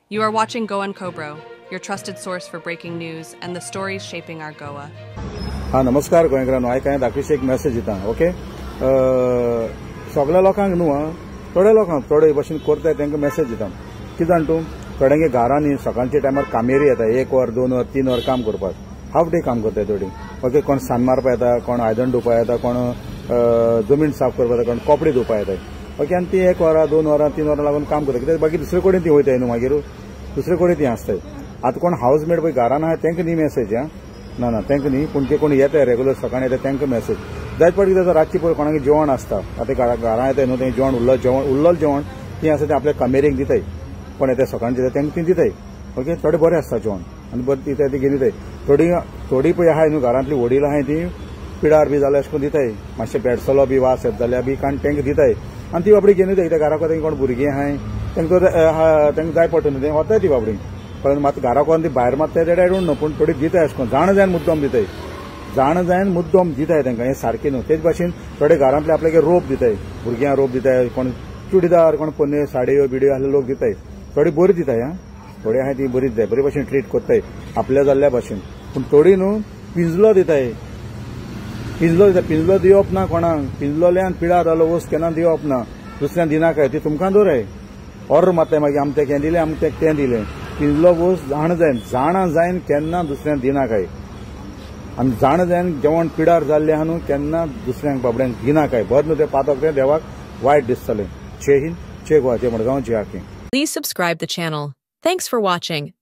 You are watching Goan Cobro, your trusted source for breaking news and the stories shaping our Goa. हाँ नमस्कार गोंयकारांनो, हांवें कांय दाखयशी एक message दिता. ओके, सगळ्या लोकांक न्हू, थोड्या लोकांक थोडे भशेन करताय तांकां मेसेज दिता. कितें जाण तूं, थोड्यांगे घरांनी सकाळच्या टायमार कामेरी येता, 1 वर 2 वर 3 वर काम करपाक, हाफ डे काम करताय थोडी. ओके, कोण सान मारपा येता, कोण आयदन धुवपा येता, कोण जमीन साफ करपा येता, कोण कपडे धुवपा येताय. ओके, आनी ती 1 वरां 2 वरां 3 वरां लागून काम करता. कित्याक बाकी दुसरे कडेन ती वयताय न्हू, मागीर दुसरे कडेन ती आसताय. आतां कोण हावजमेड पळय घरान आहा तांकां न्ही मेसेज. ना तांकां न्ही, पूण ते कोण येताय रेग्युलर सकाळी येता तांकां मेसेज जायत पडटा. कितें रातची पळय कोणाक जेवण आसता, आतां घरां येताय न्हू, तें जेवण उरलेलें जेवण ती आसा तें आपल्या कामेरेक दिताय. कोण येता सकाळचें येता तांकां ती दिताय. ओके, थोडें बरें आसता जेवण आनी बरें दिताय, ती घेवन दिताय. थोडी पळय आहाय न्हू घरांतली वडील आहाय ती पिडार बी जाल्यार अशें करून दिताय, मातशें पेडसलो बी वास येता जाल्यार बी तांकां दिताय. आनी ती बाबडी घेवन दिताय. त्या घरा कोण भुरगीं आहाय तांकां जाय पडटा न्हू, तें वताय ती बाबडी. पण मात घरा कोण ती भायर मारताय तें आय डोंट नो, पूण थोडी दिताय अशें करून जाण जायन मुद्दम दिताय. जाण जायन मुद्दम दिताय तांकां, हें सारकें न्हू. तेच भाशेन थोडे घरांतले आपल्याक रोप दिताय, भुरग्यांक रोप दिताय, कोण चुडीदार, कोण पन्ने साडयो बिडयो आहले लोक दिताय. थोडी बरी दिताय. थोडी आहाय ती बरी दिताय, बरे भाशेन ट्रीट करताय आपल्या जाल्ल्या भाशेन. पूण थोडी न्हू पिंजलो दिताय. पिंजलो दिवप ना कोणाक. पिंजलोल्यान पिडार जालो वस्त केन्ना दिवप ना, दुसऱ्यान दिनाकाय ती तुमकां दवराय. ऑर्डर मारताय मागीर आमतेक हें दिलें आमतेक तें दिलें. पिंजलो वस्त जाणा जायन केन्ना दुसऱ्यान दिनाकाय. आनी जाण जायन जेवण पिडार जाल्लें आहा न्हू केन्ना दुसऱ्यांक बाबड्यांक दिनाकाय. बरें न्हू तें पातक तें देवाक वायट दिसतलें. जय हिंद, जय गोवा, जय मडगांव, जय आखें. Please subscribe the channel. Thanks for watching.